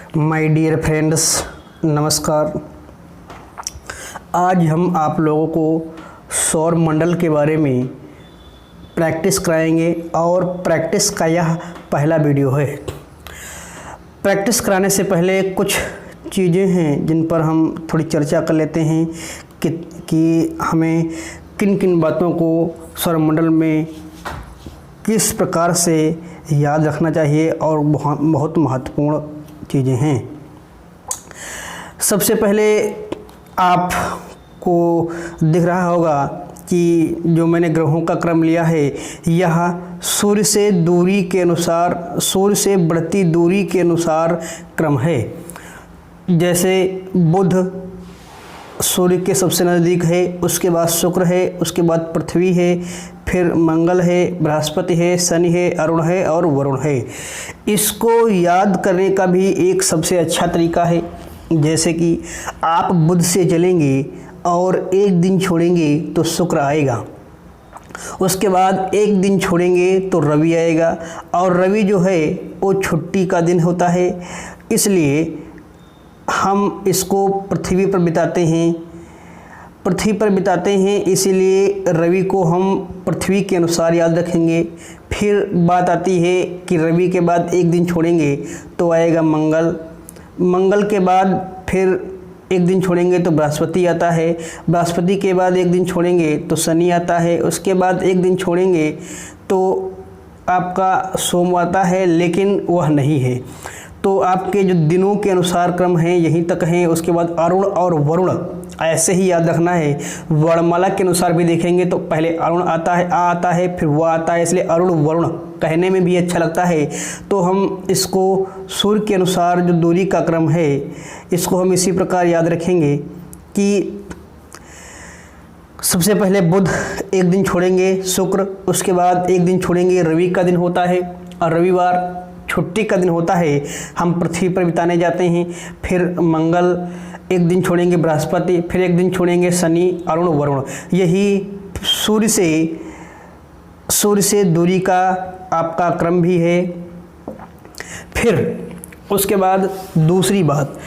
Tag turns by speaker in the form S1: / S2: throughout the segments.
S1: My dear friends, नमस्कार। आज हम आप लोगों को सौर मंडल के बारे में प्रैक्टिस कराएंगे और प्रैक्टिस का यह पहला वीडियो है। प्रैक्टिस कराने से पहले कुछ चीज़ें हैं जिन पर हम थोड़ी चर्चा कर लेते हैं कि हमें किन किन बातों को सौर मंडल में किस प्रकार से याद रखना चाहिए और बहुत महत्वपूर्ण चीज़ें हैं। सबसे पहले आपको दिख रहा होगा कि जो मैंने ग्रहों का क्रम लिया है यह सूर्य से दूरी के अनुसार, सूर्य से बढ़ती दूरी के अनुसार क्रम है। जैसे बुध सूर्य के सबसे नज़दीक है, उसके बाद शुक्र है, उसके बाद पृथ्वी है, फिर मंगल है, बृहस्पति है, शनि है, अरुण है और वरुण है। इसको याद करने का भी एक सबसे अच्छा तरीका है। जैसे कि आप बुध से चलेंगे और एक दिन छोड़ेंगे तो शुक्र आएगा, उसके बाद एक दिन छोड़ेंगे तो रवि आएगा, और रवि जो है वो छुट्टी का दिन होता है, इसलिए हम इसको पृथ्वी पर बिताते हैं, इसीलिए रवि को हम पृथ्वी के अनुसार याद रखेंगे। फिर बात आती है कि रवि के बाद एक दिन छोड़ेंगे तो आएगा मंगल, मंगल के बाद फिर एक दिन छोड़ेंगे तो बृहस्पति आता है, बृहस्पति के बाद एक दिन छोड़ेंगे तो शनि आता है, उसके बाद एक दिन छोड़ेंगे तो आपका सोम आता है, लेकिन वह नहीं है। तो आपके जो दिनों के अनुसार क्रम हैं यहीं तक हैं। उसके बाद अरुण और वरुण ऐसे ही याद रखना है। वर्णमाला के अनुसार भी देखेंगे तो पहले अरुण आता है, फिर वह आता है, इसलिए अरुण वरुण कहने में भी अच्छा लगता है। तो हम इसको सूर्य के अनुसार जो दूरी का क्रम है इसको हम इसी प्रकार याद रखेंगे कि सबसे पहले बुध एक दिन छोड़ेंगे शुक्र, उसके बाद एक दिन छोड़ेंगे रवि का दिन होता है, और रविवार छुट्टी का दिन होता है, हम पृथ्वी पर बिताने जाते हैं। फिर मंगल एक दिन छोड़ेंगे बृहस्पति, फिर एक दिन छोड़ेंगे शनि, अरुण वरुण। यही सूर्य से दूरी का आपका क्रम भी है। फिर उसके बाद दूसरी बात,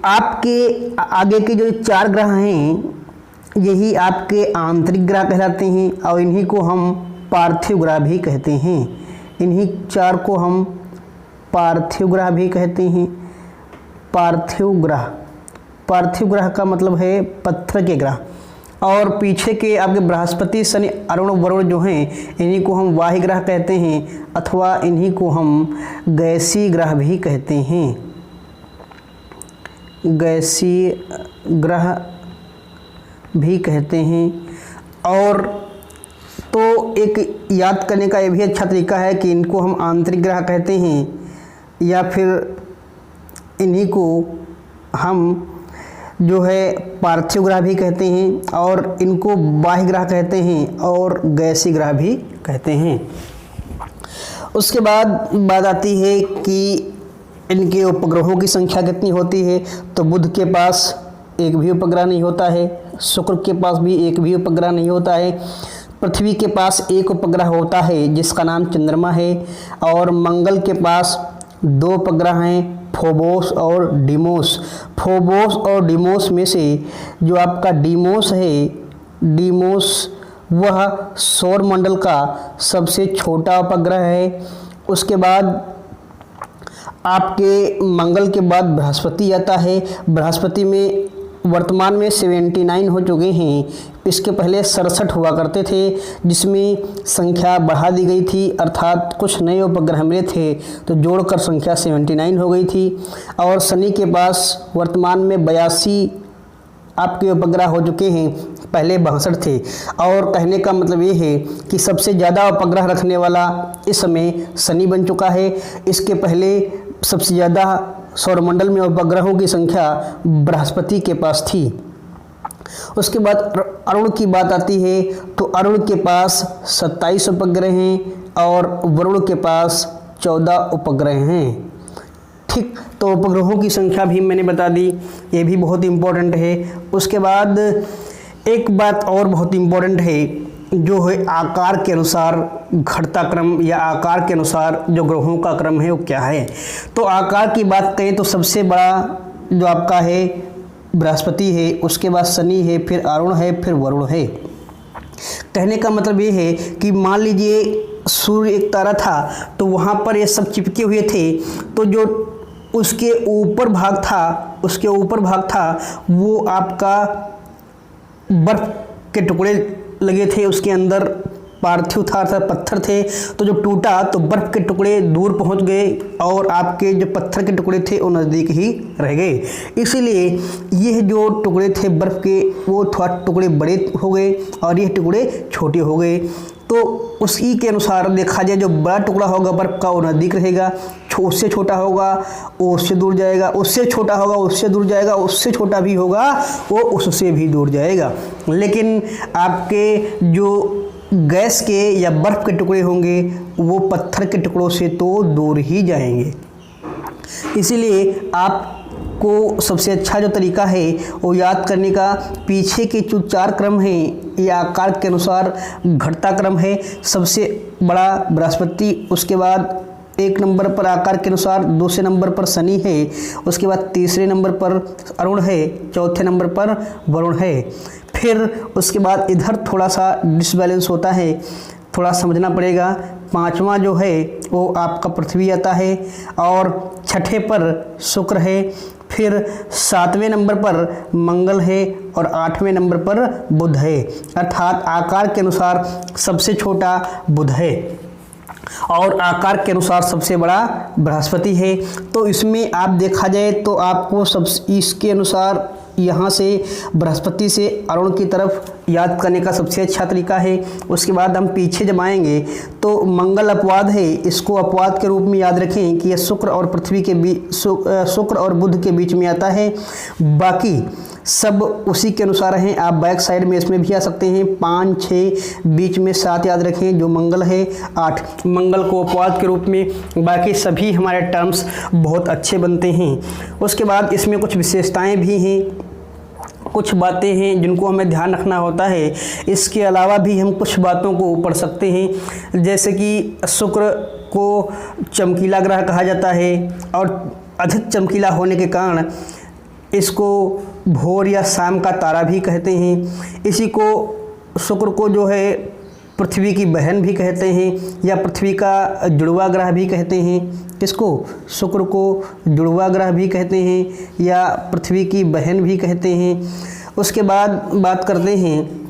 S1: आपके आगे के जो 4 ग्रह हैं यही आपके आंतरिक ग्रह कहलाते हैं, और इन्हीं को हम पार्थिव ग्रह भी कहते हैं। इन्हीं 4 को हम पार्थिव ग्रह भी कहते हैं। पार्थिव ग्रह का मतलब है पत्थर के ग्रह। और पीछे के आपके बृहस्पति, शनि, अरुण, वरुण जो हैं इन्हीं को हम वाही ग्रह कहते हैं, अथवा इन्हीं को हम गैसीय ग्रह भी कहते हैं। गैसीय ग्रह भी कहते हैं। और तो एक याद करने का ये भी अच्छा तरीका है कि इनको हम आंतरिक ग्रह कहते हैं, या फिर इन्हीं को हम जो है पार्थिव ग्रह भी कहते हैं, और इनको बाह्य ग्रह कहते हैं और गैसीय ग्रह भी कहते हैं। उसके बाद बात आती है कि इनके उपग्रहों की संख्या कितनी होती है। तो बुध के पास एक भी उपग्रह नहीं होता है, शुक्र के पास भी एक भी उपग्रह नहीं होता है, पृथ्वी के पास एक उपग्रह होता है जिसका नाम चंद्रमा है, और मंगल के पास 2 उपग्रह हैं, फोबोस और डीमोस। फोबोस और डीमोस में से जो आपका डीमोस है, डीमोस वह सौर मंडल का सबसे छोटा उपग्रह है। उसके बाद आपके मंगल के बाद बृहस्पति आता है। बृहस्पति में वर्तमान में 79 हो चुके हैं, इसके पहले 67 हुआ करते थे, जिसमें संख्या बढ़ा दी गई थी, अर्थात कुछ नए उपग्रह मिले थे तो जोड़कर संख्या 79 हो गई थी। और शनि के पास वर्तमान में 82 आपके उपग्रह हो चुके हैं, पहले 62 थे। और कहने का मतलब ये है कि सबसे ज़्यादा उपग्रह रखने वाला इस समय शनि बन चुका है। इसके पहले सबसे ज़्यादा सौरमंडल में उपग्रहों की संख्या बृहस्पति के पास थी। उसके बाद अरुण की बात आती है तो अरुण के पास 27 उपग्रह हैं और वरुण के पास 14 उपग्रह हैं। ठीक, तो उपग्रहों की संख्या भी मैंने बता दी, ये भी बहुत इम्पोर्टेंट है। उसके बाद एक बात और बहुत इम्पोर्टेंट है जो है आकार के अनुसार घटता क्रम या आकार के अनुसार जो ग्रहों का क्रम है वो क्या है। तो आकार की बात करें तो सबसे बड़ा जो आपका है बृहस्पति है, उसके बाद शनि है, फिर अरुण है, फिर वरुण है। कहने का मतलब ये है कि मान लीजिए सूर्य एक तारा था तो वहाँ पर ये सब चिपके हुए थे, तो जो उसके ऊपर भाग था वो आपका बर्फ के टुकड़े लगे थे, उसके अंदर पार्थिव था अर्थात पत्थर थे, तो जो टूटा तो बर्फ के टुकड़े दूर पहुंच गए और आपके जो पत्थर के टुकड़े थे वो नज़दीक ही रह गए। इसीलिए यह जो टुकड़े थे बर्फ के वो थोड़ा टुकड़े बड़े हो गए और यह टुकड़े छोटे हो गए। तो उसी के अनुसार देखा जाए जो बड़ा टुकड़ा होगा बर्फ का वो नज़दीक रहेगा, उससे छोटा होगा वो उससे दूर जाएगा, उससे छोटा होगा उससे दूर जाएगा, उससे छोटा भी होगा वो उससे भी दूर जाएगा। लेकिन आपके जो गैस के या बर्फ़ के टुकड़े होंगे वो पत्थर के टुकड़ों से तो दूर ही जाएंगे। इसीलिए आपको सबसे अच्छा जो तरीका है वो याद करने का, पीछे के जो 4 क्रम हैं ये आकार के अनुसार घटता क्रम है। सबसे बड़ा बृहस्पति, उसके बाद 1 नंबर पर आकार के अनुसार, दूसरे नंबर पर शनि है, उसके बाद तीसरे नंबर पर अरुण है, चौथे नंबर पर वरुण है। फिर उसके बाद इधर थोड़ा सा डिसबैलेंस होता है, थोड़ा समझना पड़ेगा। 5वां जो है वो आपका पृथ्वी आता है और छठे पर शुक्र है, फिर 7वें नंबर पर मंगल है और 8वें नंबर पर बुध है। अर्थात आकार के अनुसार सबसे छोटा बुध है और आकार के अनुसार सबसे बड़ा बृहस्पति है। तो इसमें आप देखा जाए तो आपको सब इसके अनुसार यहाँ से बृहस्पति से अरुण की तरफ याद करने का सबसे अच्छा तरीका है। उसके बाद हम पीछे जब आएंगे तो मंगल अपवाद है, इसको अपवाद के रूप में याद रखें कि यह शुक्र और पृथ्वी के बीच, शुक्र और बुध के बीच में आता है। बाकी सब उसी के अनुसार हैं। आप बैक साइड में इसमें भी आ सकते हैं। 5, 6 बीच में 7 याद रखें जो मंगल है, 8 मंगल को अपवाद के रूप में। बाकी सभी हमारे टर्म्स बहुत अच्छे बनते हैं। उसके बाद इसमें कुछ विशेषताएं भी हैं, कुछ बातें हैं जिनको हमें ध्यान रखना होता है। इसके अलावा भी हम कुछ बातों को पढ़ सकते हैं, जैसे कि शुक्र को चमकीला ग्रह कहा जाता है और अधिक चमकीला होने के कारण इसको भोर या शाम का तारा भी कहते हैं। इसी को शुक्र को जो है पृथ्वी की बहन भी कहते हैं या पृथ्वी का जुड़वा ग्रह भी कहते हैं। किसको? शुक्र को जुड़वा ग्रह भी कहते हैं या पृथ्वी की बहन भी कहते हैं। उसके बाद बात करते हैं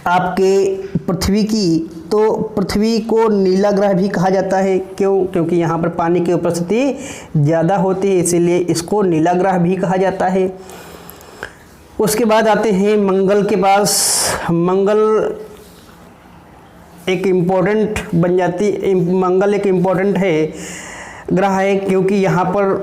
S1: आपके पृथ्वी की, तो पृथ्वी को नीला ग्रह भी कहा जाता है। क्यों? क्योंकि यहाँ पर पानी की उपस्थिति ज़्यादा होती है, इसीलिए इसको नीला ग्रह भी कहा जाता है। उसके बाद आते हैं मंगल के पास। मंगल एक इम्पोर्टेंट बन जाती, मंगल एक इम्पोर्टेंट है ग्रह है, क्योंकि यहाँ पर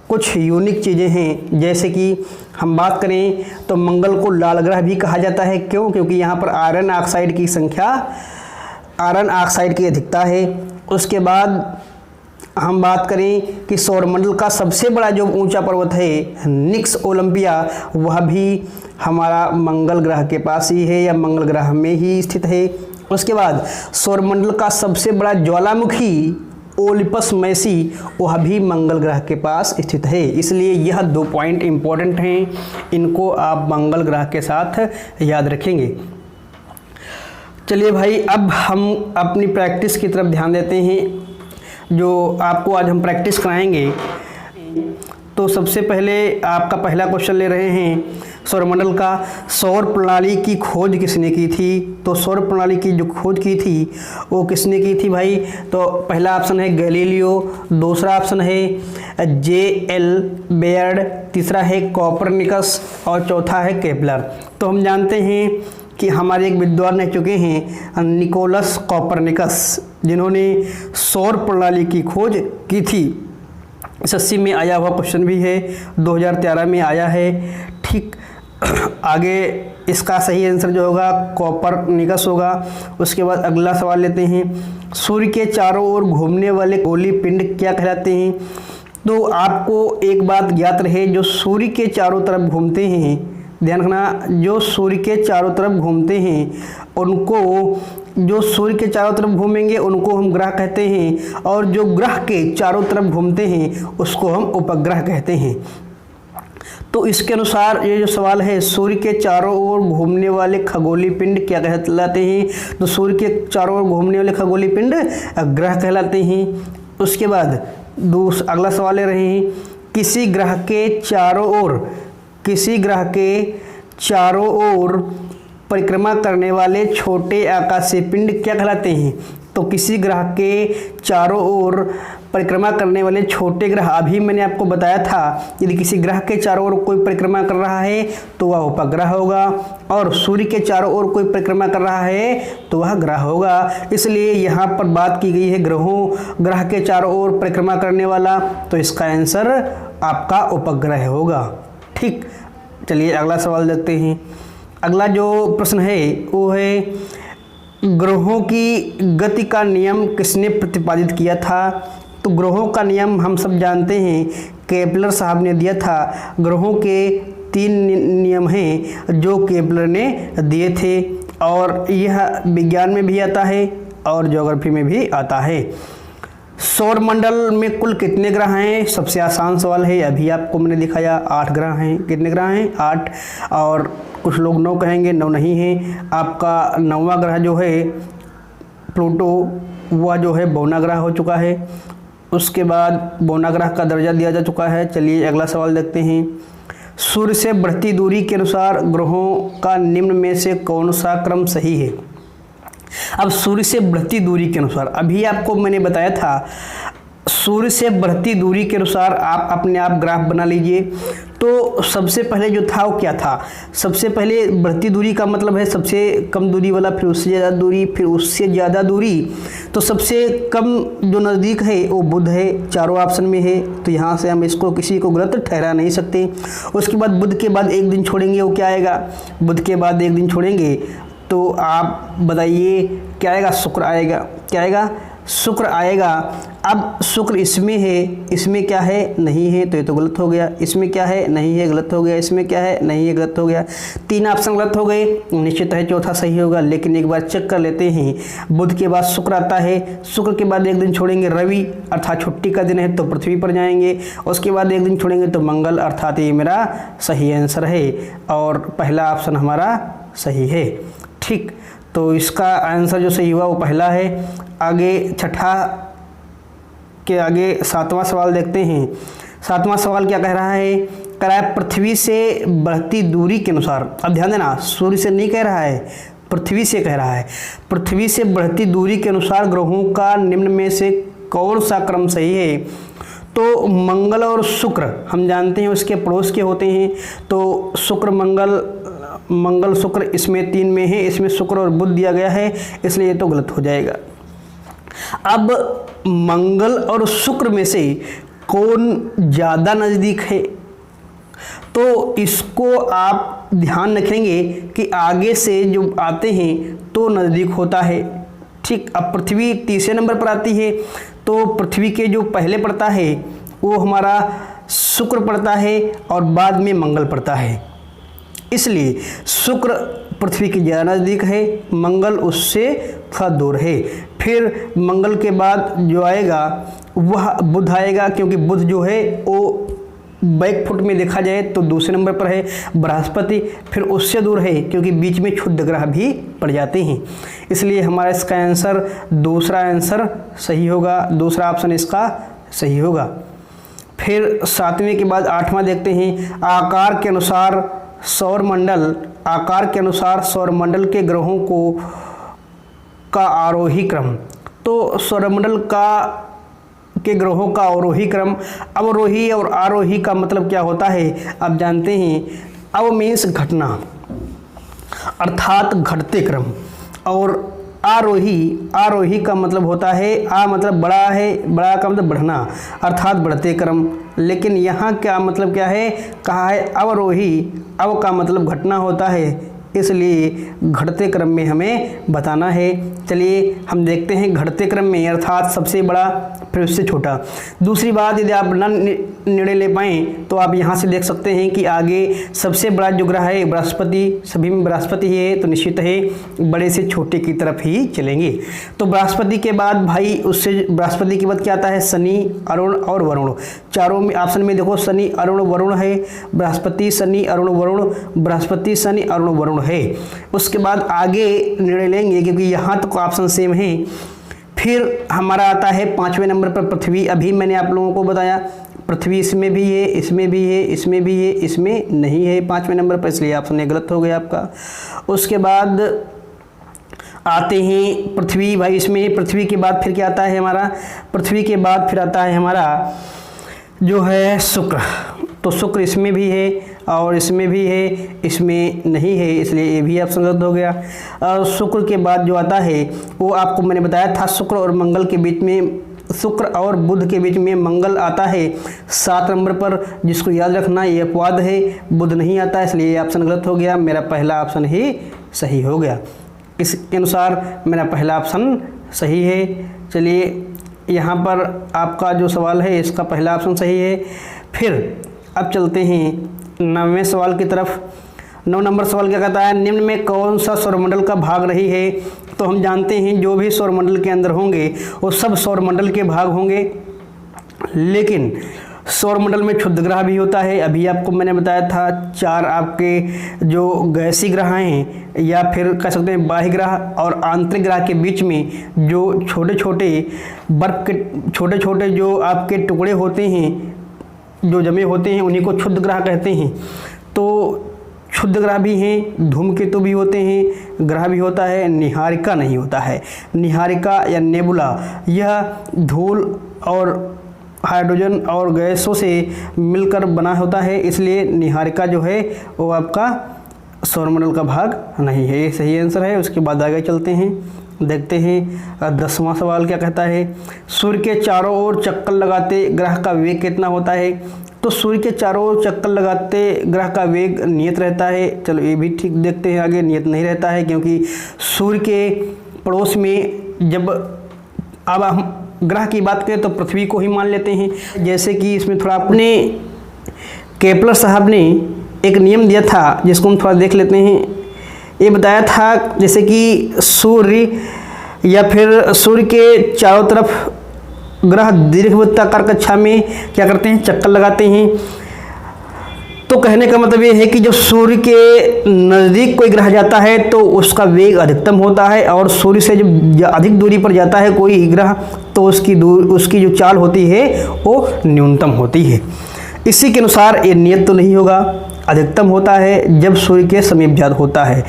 S1: कुछ यूनिक चीज़ें हैं। जैसे कि हम बात करें तो मंगल को लाल ग्रह भी कहा जाता है। क्यों? क्योंकि यहाँ पर आयरन ऑक्साइड की संख्या, आयरन ऑक्साइड की अधिकता है। उसके बाद हम बात करें कि सौरमंडल का सबसे बड़ा जो ऊंचा पर्वत है निक्स ओलंपिया, वह भी हमारा मंगल ग्रह के पास ही है या मंगल ग्रह में ही स्थित है। उसके बाद सौरमंडल का सबसे बड़ा ज्वालामुखी ओलिपस मैसी, वह भी मंगल ग्रह के पास स्थित है। इसलिए यह 2 पॉइंट इम्पोर्टेंट हैं, इनको आप मंगल ग्रह के साथ याद रखेंगे। चलिए भाई, अब हम अपनी प्रैक्टिस की तरफ ध्यान देते हैं। जो आपको आज हम प्रैक्टिस कराएंगे, तो सबसे पहले आपका पहला क्वेश्चन ले रहे हैं सौरमंडल का। सौर प्रणाली की खोज किसने की थी? तो सौर प्रणाली की जो खोज की थी वो किसने की थी भाई? तो पहला ऑप्शन है गैलीलियो, दूसरा ऑप्शन है J.L. बेयर्ड, तीसरा है कोपरनिकस और चौथा है केपलर। तो हम जानते हैं कि हमारे एक विद्वान रह चुके हैं निकोलस कोपरनिकस, जिन्होंने सौर प्रणाली की खोज की थी। SSC में आया हुआ क्वेश्चन भी है, 2013 में आया है। ठीक, आगे इसका सही आंसर जो होगा कोपरनिकस होगा। उसके बाद अगला सवाल लेते हैं, सूर्य के चारों ओर घूमने वाले गोली पिंड क्या कहलाते हैं? तो आपको एक बात ज्ञात रहे, जो सूर्य के चारों तरफ घूमते हैं ध्यान रखना, जो सूर्य के चारों तरफ घूमते हैं उनको, जो सूर्य के चारों तरफ घूमेंगे उनको हम ग्रह कहते हैं, और जो ग्रह के चारों तरफ घूमते हैं उसको हम उपग्रह कहते हैं। तो इसके अनुसार ये जो सवाल है, सूर्य के चारों ओर घूमने वाले खगोलीय पिंड क्या कहलाते हैं? तो सूर्य के चारों ओर घूमने वाले खगोलीय पिंड ग्रह कहलाते हैं। उसके बाद अगला सवाल ले रहे हैं, किसी ग्रह के चारों ओर परिक्रमा करने वाले छोटे आकाशीय पिंड क्या कहलाते हैं? तो किसी ग्रह के चारों ओर परिक्रमा करने वाले छोटे ग्रह, अभी मैंने आपको बताया था, यदि किसी ग्रह के चारों ओर कोई परिक्रमा कर रहा है तो वह उपग्रह होगा, और सूर्य के चारों ओर कोई परिक्रमा कर रहा है तो वह ग्रह होगा। इसलिए यहाँ पर बात की गई है ग्रह के चारों ओर परिक्रमा करने वाला, तो इसका आंसर आपका उपग्रह होगा। ठीक, चलिए अगला सवाल देखते हैं। अगला जो प्रश्न है वो है, ग्रहों की गति का नियम किसने प्रतिपादित किया था? तो ग्रहों का नियम हम सब जानते हैं, केपलर साहब ने दिया था। ग्रहों के 3 नियम हैं जो केपलर ने दिए थे, और यह विज्ञान में भी आता है और ज्योग्राफी में भी आता है। सौरमंडल में कुल कितने ग्रह हैं? सबसे आसान सवाल है, अभी आपको मैंने दिखाया 8 ग्रह हैं। कितने ग्रह हैं? 8। और कुछ लोग 9 कहेंगे, 9 नहीं है। आपका 9वां ग्रह जो है प्लूटो, वह जो है 52वां ग्रह हो चुका है। उसके बाद 52वां ग्रह का दर्जा दिया जा चुका है। चलिए अगला सवाल देखते हैं। सूर्य से बढ़ती दूरी के अनुसार ग्रहों का निम्न में से कौन सा क्रम सही है? अब सूर्य से बढ़ती दूरी के अनुसार, अभी आपको मैंने बताया था, सूर्य से बढ़ती दूरी के अनुसार आप अपने आप ग्राफ बना लीजिए। तो सबसे पहले जो था वो क्या था? सबसे पहले बढ़ती दूरी का मतलब है सबसे कम दूरी वाला, फिर उससे ज़्यादा दूरी, फिर उससे ज़्यादा दूरी। तो सबसे कम जो नज़दीक है वो बुध है, चारों ऑप्शन में है, तो यहाँ से हम इसको किसी को गलत ठहरा नहीं सकते। उसके बाद बुध के बाद एक दिन छोड़ेंगे, वो क्या आएगा? बुध के बाद एक दिन छोड़ेंगे तो आप बताइए क्या आएगा? शुक्र आएगा। क्या आएगा? शुक्र आएगा। अब शुक्र इसमें है, इसमें क्या है? नहीं है, तो ये तो गलत हो गया। इसमें क्या है? नहीं है, गलत हो गया। इसमें क्या है? नहीं है, गलत हो गया। 3 ऑप्शन गलत हो गए, निश्चित है चौथा सही होगा। लेकिन एक बार चेक कर लेते हैं। बुध के बाद शुक्र आता है, शुक्र के बाद एक दिन छोड़ेंगे रवि, अर्थात छुट्टी का दिन है तो पृथ्वी पर जाएंगे। उसके बाद एक दिन छोड़ेंगे तो मंगल, अर्थात ये मेरा सही आंसर है, और पहला ऑप्शन हमारा सही है। ठीक, तो इसका आंसर जो सही हुआ वो पहला है। आगे छठा के आगे 7वां सवाल देखते हैं। 7वां सवाल क्या कह रहा है? कह रहा है पृथ्वी से बढ़ती दूरी के अनुसार, अब ध्यान देना, सूर्य से नहीं कह रहा है, पृथ्वी से कह रहा है। पृथ्वी से बढ़ती दूरी के अनुसार ग्रहों का निम्न में से कौन सा क्रम सही है? तो मंगल और शुक्र हम जानते हैं उसके पड़ोस के होते हैं, तो शुक्र मंगल शुक्र इसमें 3 में है, इसमें शुक्र और बुध दिया गया है, इसलिए ये तो गलत हो जाएगा। अब मंगल और शुक्र में से कौन ज़्यादा नज़दीक है? तो इसको आप ध्यान रखेंगे कि आगे से जो आते हैं तो नज़दीक होता है। ठीक, अब पृथ्वी तीसरे नंबर पर आती है, तो पृथ्वी के जो पहले पड़ता है वो हमारा शुक्र पड़ता है और बाद में मंगल पड़ता है। इसलिए शुक्र पृथ्वी के ज़्यादा नज़दीक है, मंगल उससे थोड़ा दूर है। फिर मंगल के बाद जो आएगा वह बुध आएगा, क्योंकि बुध जो है वो बैक फुट में देखा जाए तो दूसरे नंबर पर है। बृहस्पति फिर उससे दूर है, क्योंकि बीच में क्षुद्र ग्रह भी पड़ जाते हैं। इसलिए हमारा इसका आंसर दूसरा आंसर सही होगा, दूसरा ऑप्शन इसका सही होगा। फिर 7वें के बाद 8वां देखते हैं। आकार के अनुसार सौरमंडल के ग्रहों का आरोही क्रम। तो सौरमंडल के ग्रहों का अवरोही क्रम, अवरोही और आरोही का मतलब क्या होता है आप जानते हैं। अव मीन्स घटना, अर्थात घटते क्रम, और आरोही का मतलब होता है, आ मतलब बड़ा है, बड़ा का मतलब बढ़ना, अर्थात बढ़ते क्रम। लेकिन यहाँ क्या मतलब क्या है? कहा है अवरोही, अव का मतलब घटना होता है, इसलिए घटते क्रम में हमें बताना है। चलिए हम देखते हैं घटते क्रम में, अर्थात सबसे बड़ा फिर उससे छोटा। दूसरी बात, यदि आप न निर्णय ले पाएँ तो आप यहाँ से देख सकते हैं कि आगे सबसे बड़ा जो ग्रह है बृहस्पति, सभी में बृहस्पति ही है, तो निश्चित है बड़े से छोटे की तरफ ही चलेंगे। तो बृहस्पति के बाद भाई, उससे बृहस्पति के बाद क्या आता है? शनि, अरुण और वरुण। चारों में ऑप्शन में देखो शनि, अरुण, वरुण है। बृहस्पति, शनि, अरुण, वरुण, बृहस्पति, शनि, अरुण, वरुण है। उसके बाद आगे निर्णय लेंगे क्योंकि यहाँ तक ऑप्शन सेम है। फिर हमारा आता है 5वें नंबर पर पृथ्वी। अभी मैंने आप लोगों को बताया पृथ्वी इसमें भी है, इसमें भी है, इसमें भी है, इसमें नहीं है 5वें नंबर पर, इसलिए ऑप्शन ये गलत हो गया आपका। उसके बाद आते हैं पृथ्वी, भाई इसमें पृथ्वी के बाद फिर क्या आता है हमारा? पृथ्वी के बाद फिर आता है हमारा जो है शुक्र। तो शुक्र इसमें भी है और इसमें भी है, इसमें नहीं है, इसलिए ये भी ऑप्शन गलत हो गया। और शुक्र के बाद जो आता है वो आपको मैंने बताया था, शुक्र और मंगल के बीच में, शुक्र और बुध के बीच में मंगल आता है 7 नंबर पर, जिसको याद रखना ये अपवाद है, बुध नहीं आता, इसलिए ये ऑप्शन गलत हो गया। मेरा पहला ऑप्शन ही सही हो गया। इसके अनुसार मेरा पहला ऑप्शन सही है। चलिए यहाँ पर आपका जो सवाल है इसका पहला ऑप्शन सही है। फिर अब चलते हैं 9वें सवाल की तरफ। 9 नंबर सवाल क्या कहता है? निम्न में कौन सा सौरमंडल का भाग नहीं है? तो हम जानते हैं जो भी सौरमंडल के अंदर होंगे वो सब सौरमंडल के भाग होंगे, लेकिन सौरमंडल में क्षुद्र ग्रह भी होता है। अभी आपको मैंने बताया था 4 आपके जो गैसीय ग्रह हैं या फिर कह सकते हैं बाह्य ग्रह और आंतरिक ग्रह के बीच में जो छोटे छोटे बर्फ के छोटे छोटे जो आपके टुकड़े होते हैं, जो जमे होते हैं, उन्हीं को क्षुद्र ग्रह कहते हैं। तो क्षुद्र ग्रह भी हैं, धूमकेतु भी होते हैं, ग्रह भी होता है, निहारिका नहीं होता है। निहारिका या नेबुला यह धूल और हाइड्रोजन और गैसों से मिलकर बना होता है, इसलिए निहारिका जो है वो आपका सौरमंडल का भाग नहीं है। ये सही आंसर है। उसके बाद आगे चलते हैं, देखते हैं 10वां सवाल क्या कहता है? सूर्य के चारों ओर चक्कर लगाते ग्रह का वेग कितना होता है? तो सूर्य के चारों ओर चक्कर लगाते ग्रह का वेग नियत रहता है। चलो ये भी ठीक देखते हैं आगे। नियत नहीं रहता है क्योंकि सूर्य के पड़ोस में जब अब हम ग्रह की बात करें तो पृथ्वी को ही मान लेते हैं। जैसे कि इसमें थोड़ा अपने केपलर साहब ने एक नियम दिया था जिसको हम थोड़ा देख लेते हैं। ये बताया था जैसे कि सूर्य या फिर सूर्य के चारों तरफ ग्रह दीर्घवृत्ताकार कक्षा में क्या करते हैं? चक्कर लगाते हैं। तो कहने का मतलब ये है कि जब सूर्य के नज़दीक कोई ग्रह जाता है तो उसका वेग अधिकतम होता है, और सूर्य से जब अधिक दूरी पर जाता है कोई ग्रह तो उसकी जो चाल होती है वो न्यूनतम होती है। इसी के अनुसार ये नियत तो नहीं होगा, अधिकतम होता है जब सूर्य के समीप ज्यादा होता है।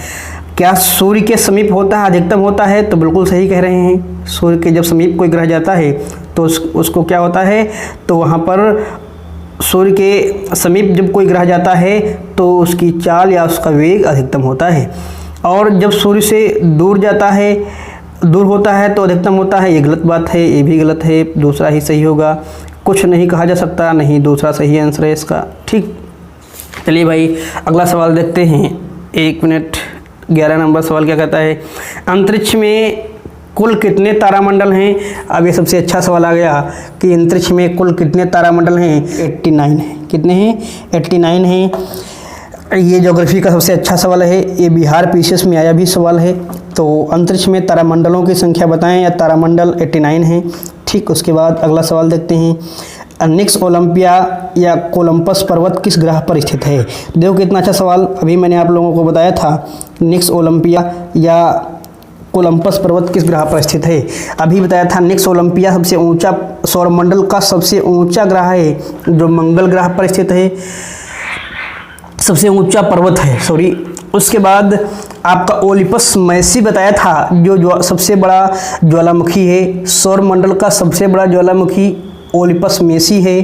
S1: क्या सूर्य के समीप होता है अधिकतम होता है? तो बिल्कुल सही कह रहे हैं। सूर्य के जब समीप कोई ग्रह जाता है तो उसको क्या होता है? तो वहाँ पर सूर्य के समीप जब कोई ग्रह जाता है तो उसकी चाल या उसका वेग अधिकतम होता है, और जब सूर्य से दूर जाता है, दूर होता है तो अधिकतम होता है। ये गलत बात है, ये भी गलत है। दूसरा ही सही होगा। कुछ नहीं कहा जा सकता, नहीं दूसरा सही आंसर है इसका। ठीक, चलिए भाई अगला सवाल देखते हैं। 1 मिनट। 11 नंबर सवाल क्या कहता है? अंतरिक्ष में कुल कितने तारामंडल हैं? अब ये सबसे अच्छा सवाल आ गया कि अंतरिक्ष में कुल कितने तारामंडल हैं? 89 हैं। कितने हैं? 89 हैं। ये ज्योग्राफी का सबसे अच्छा सवाल है। ये बिहार पीसीएस में आया भी सवाल है। तो अंतरिक्ष में तारामंडलों की संख्या बताएं, या तारामंडल 89 हैं। ठीक, उसके बाद अगला सवाल देखते हैं। निक्स ओलंपिया या कोलंबस पर्वत किस ग्रह पर स्थित है? देखो कितना अच्छा सवाल। अभी मैंने आप लोगों को बताया था निक्स ओलंपिया या कोलंबस पर्वत किस ग्रह पर स्थित है। अभी बताया था निक्स ओलंपिया सबसे ऊंचा, सौरमंडल का सबसे ऊंचा ग्रह है जो मंगल ग्रह पर स्थित है, सबसे ऊंचा पर्वत है, सॉरी। उसके बाद आपका ओलिपस मैसी बताया था जो सबसे बड़ा ज्वालामुखी है। सौरमंडल का सबसे बड़ा ज्वालामुखी ओलिपस मैसी है,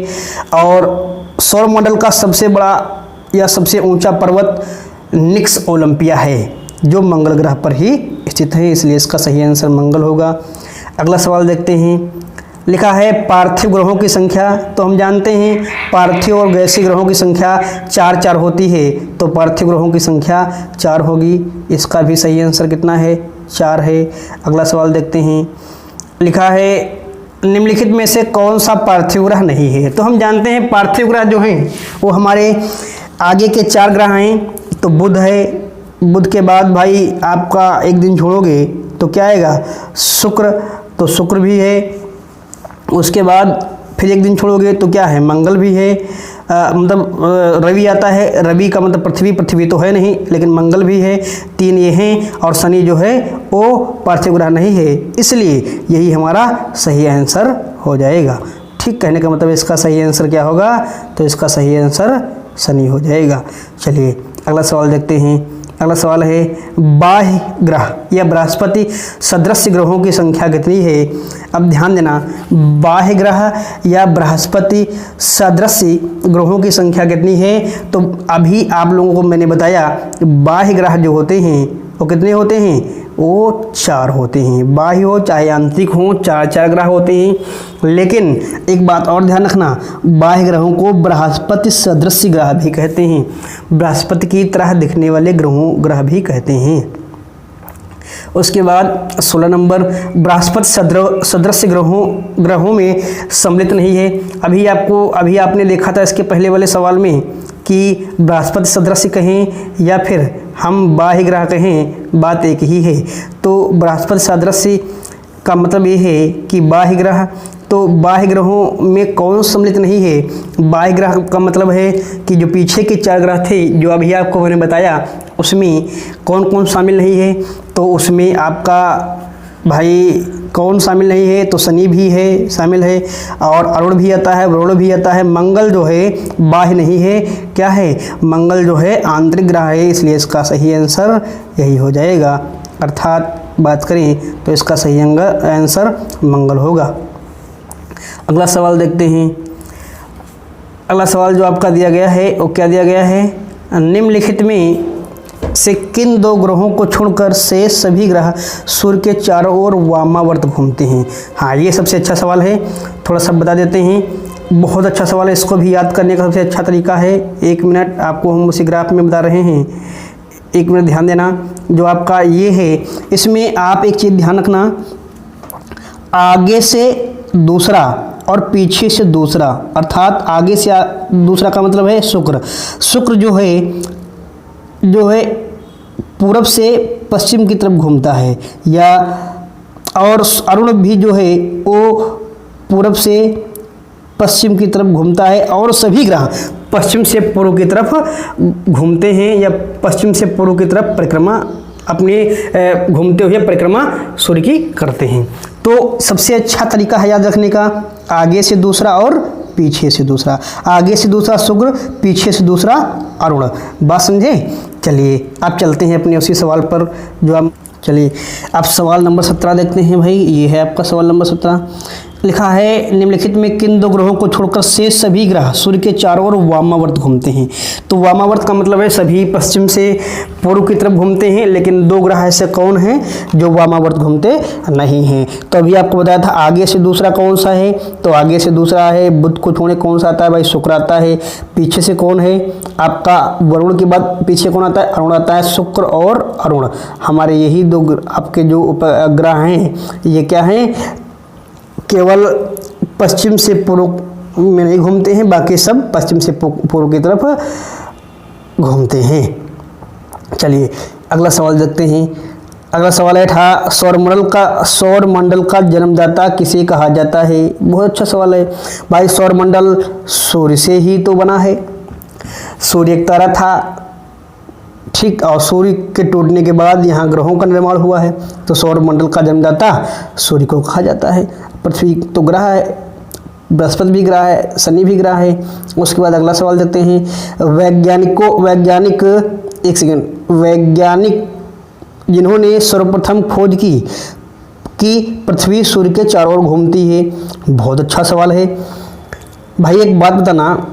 S1: और सौरमंडल का सबसे बड़ा या सबसे ऊंचा पर्वत निक्स ओलंपिया है जो मंगल ग्रह पर ही स्थित है, इसलिए इसका सही आंसर मंगल होगा। अगला सवाल देखते हैं। लिखा है पार्थिव ग्रहों की संख्या, तो हम जानते हैं पार्थिव और गैसीय ग्रहों की संख्या 4 होती है, तो पार्थिव ग्रहों की संख्या 4 होगी। इसका भी सही आंसर कितना है? 4 है। अगला सवाल देखते हैं। लिखा है निम्नलिखित में से कौन सा पार्थिव ग्रह नहीं है? तो हम जानते हैं पार्थिव ग्रह जो हैं वो हमारे आगे के 4 ग्रह हैं। तो बुध है, बुध के बाद भाई आपका एक दिन छोड़ोगे तो क्या आएगा? शुक्र, तो शुक्र भी है। उसके बाद फिर एक दिन छोड़ोगे तो क्या है? मंगल भी है। मतलब रवि आता है, रवि का मतलब पृथ्वी, पृथ्वी तो है नहीं, लेकिन मंगल भी है। 3 ये हैं, और शनि जो है वो पार्थिव ग्रह नहीं है, इसलिए यही हमारा सही आंसर हो जाएगा। ठीक, कहने का मतलब इसका सही आंसर क्या होगा? तो इसका सही आंसर शनि हो जाएगा। चलिए अगला सवाल देखते हैं। अगला सवाल है बाह्य ग्रह या बृहस्पति सदृश ग्रहों की संख्या कितनी है? अब ध्यान देना, बाह्य ग्रह या बृहस्पति सदृश ग्रहों की संख्या कितनी है? तो अभी आप लोगों को मैंने बताया बाह्य ग्रह जो होते हैं वो कितने होते हैं? वो 4 होते हैं। बाह्य हो चाहे आंतरिक हो, 4 ग्रह होते हैं। लेकिन एक बात और ध्यान रखना, बाह्य ग्रहों को बृहस्पति सदृश ग्रह भी कहते हैं, बृहस्पति की तरह दिखने वाले ग्रह भी कहते हैं। उसके बाद 16 नंबर बृहस्पति सदृश ग्रहों में सम्मिलित नहीं है। अभी आपने देखा था इसके पहले वाले सवाल में कि बृहस्पति सदृश कहें या फिर हम बाह्य ग्रह कहें, बात एक ही है। तो बृहस्पति सदृश का मतलब ये है कि बाह्य ग्रह, तो बाह्य ग्रहों में कौन सम्मिलित नहीं है? बाह्य ग्रह का मतलब है कि जो पीछे के 4 ग्रह थे जो अभी आपको मैंने बताया, उसमें कौन कौन शामिल नहीं है? तो उसमें आपका भाई कौन शामिल नहीं है? तो शनि भी है, शामिल है, और अरुण भी आता है, वरुण भी आता है। मंगल जो है बाह्य नहीं है, क्या है? मंगल जो है आंतरिक ग्रह है, इसलिए इसका सही आंसर यही हो जाएगा। अर्थात बात करें तो इसका सही आंसर मंगल होगा। अगला सवाल देखते हैं। अगला सवाल जो आपका दिया गया है वो क्या दिया गया है? निम्नलिखित में से किन 2 ग्रहों को छोड़कर शेष सभी ग्रह सूर्य के चारों ओर वामावर्त घूमते हैं? हाँ, ये सबसे अच्छा सवाल है, थोड़ा सा बता देते हैं। बहुत अच्छा सवाल है, इसको भी याद करने का सबसे अच्छा तरीका है, 1 मिनट आपको हम उसी ग्राफ में बता रहे हैं। 1 मिनट ध्यान देना। जो आपका ये है, इसमें आप एक चीज़ ध्यान रखना, आगे से दूसरा और पीछे से दूसरा, अर्थात आगे से दूसरा का मतलब है शुक्र। शुक्र जो है पूरब से पश्चिम की तरफ घूमता है, या और अरुण भी जो है वो पूरब से पश्चिम की तरफ घूमता है, और सभी ग्रह पश्चिम से पूर्व की तरफ घूमते हैं, या पश्चिम से पूर्व की तरफ परिक्रमा अपने घूमते हुए परिक्रमा सूर्य की करते हैं। तो सबसे अच्छा तरीका है याद रखने का, आगे से दूसरा और पीछे से दूसरा। आगे से दूसरा शुक्र, पीछे से दूसरा अरुण। बात समझे? चलिए अब चलते हैं अपने उसी सवाल पर जो हम, चलिए अब सवाल नंबर 17 देखते हैं। भाई ये है आपका सवाल नंबर 17। लिखा है निम्नलिखित में किन 2 ग्रहों को छोड़कर शेष सभी ग्रह सूर्य के चारों ओर वामावर्त घूमते हैं? तो वामावर्त का मतलब है सभी पश्चिम से पूर्व की तरफ घूमते हैं, लेकिन 2 ग्रह ऐसे कौन हैं जो वामावर्त घूमते नहीं हैं? तो अभी आपको बताया था आगे से दूसरा कौन सा है, तो आगे से दूसरा है बुध को छोड़े कौन सा आता है? भाई शुक्र आता है। पीछे से कौन है आपका? वरुण के बाद पीछे कौन आता है? अरुण आता है। शुक्र और अरुण हमारे यही 2 आपके जो उपग्रह हैं, ये क्या हैं? केवल पश्चिम से पूर्व में नहीं घूमते हैं, बाकी सब पश्चिम से पूर्व की तरफ घूमते हैं। चलिए अगला सवाल देखते हैं। अगला सवाल है सौर मंडल का जन्मदाता किसे कहा जाता है? बहुत अच्छा सवाल है भाई। सौर मंडल सूर्य से ही तो बना है, सूर्य एक तारा था, ठीक, और सूर्य के टूटने के बाद यहाँ ग्रहों का निर्माण हुआ है, तो सौर मंडल का जन्मदाता सूर्य को कहा जाता है। पृथ्वी तो ग्रह है, बृहस्पति भी ग्रह है, शनि भी ग्रह है। उसके बाद अगला सवाल देखते हैं। वैज्ञानिक जिन्होंने सर्वप्रथम खोज की कि पृथ्वी सूर्य के चारों ओर घूमती है। बहुत अच्छा सवाल है भाई। एक बात बताना,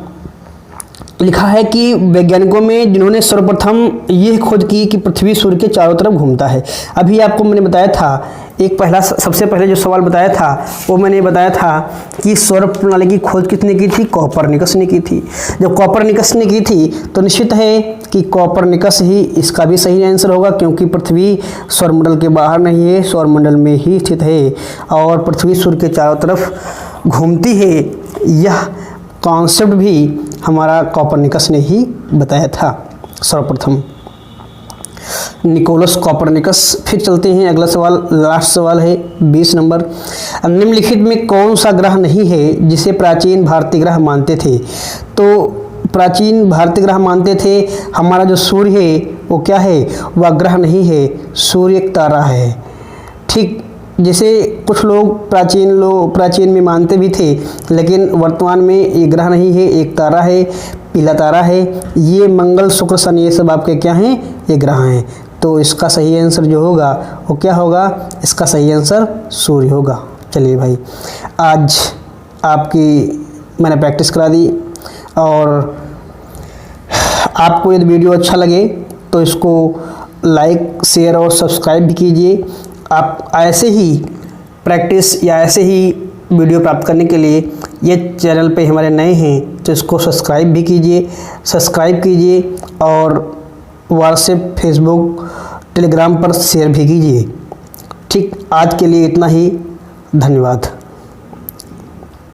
S1: लिखा है कि वैज्ञानिकों में जिन्होंने सर्वप्रथम ये खोज की कि पृथ्वी सूर्य के चारों तरफ घूमता है। अभी आपको मैंने बताया था एक पहला सबसे पहले जो सवाल बताया था वो मैंने बताया था कि सौर प्रणाली की खोज किसने की थी? कोपरनिकस ने की थी। जब कोपरनिकस ने की थी तो निश्चित है कि कोपरनिकस ही इसका भी सही आंसर होगा, क्योंकि पृथ्वी सौरमंडल के बाहर नहीं है, सौरमंडल में ही स्थित है और पृथ्वी सूर्य के चारों तरफ घूमती है। यह कॉन्सेप्ट भी हमारा कोपरनिकस ने ही बताया था सर्वप्रथम, निकोलस कोपरनिकस। फिर चलते हैं अगला सवाल, लास्ट सवाल है 20 नंबर। निम्नलिखित में कौन सा ग्रह नहीं है जिसे प्राचीन भारतीय ग्रह मानते थे? तो प्राचीन भारतीय ग्रह मानते थे, हमारा जो सूर्य है वो क्या है? वह ग्रह नहीं है, सूर्य एक तारा है। ठीक जैसे कुछ लोग प्राचीन में मानते भी थे, लेकिन वर्तमान में ये ग्रह नहीं है, एक तारा है, पीला तारा है। ये मंगल शुक्र शनि ये सब आपके क्या हैं? ये ग्रह हैं। तो इसका सही आंसर जो होगा वो क्या होगा? इसका सही आंसर सूर्य होगा। चलिए भाई, आज आपकी मैंने प्रैक्टिस करा दी, और आपको यदि वीडियो अच्छा लगे तो इसको लाइक शेयर और सब्सक्राइब भी कीजिए। आप ऐसे ही प्रैक्टिस या ऐसे ही वीडियो प्राप्त करने के लिए ये चैनल पे हमारे नए हैं तो इसको सब्सक्राइब भी कीजिए और व्हाट्सएप, फेसबुक, टेलीग्राम पर शेयर भी कीजिए। ठीक, आज के लिए इतना ही। धन्यवाद।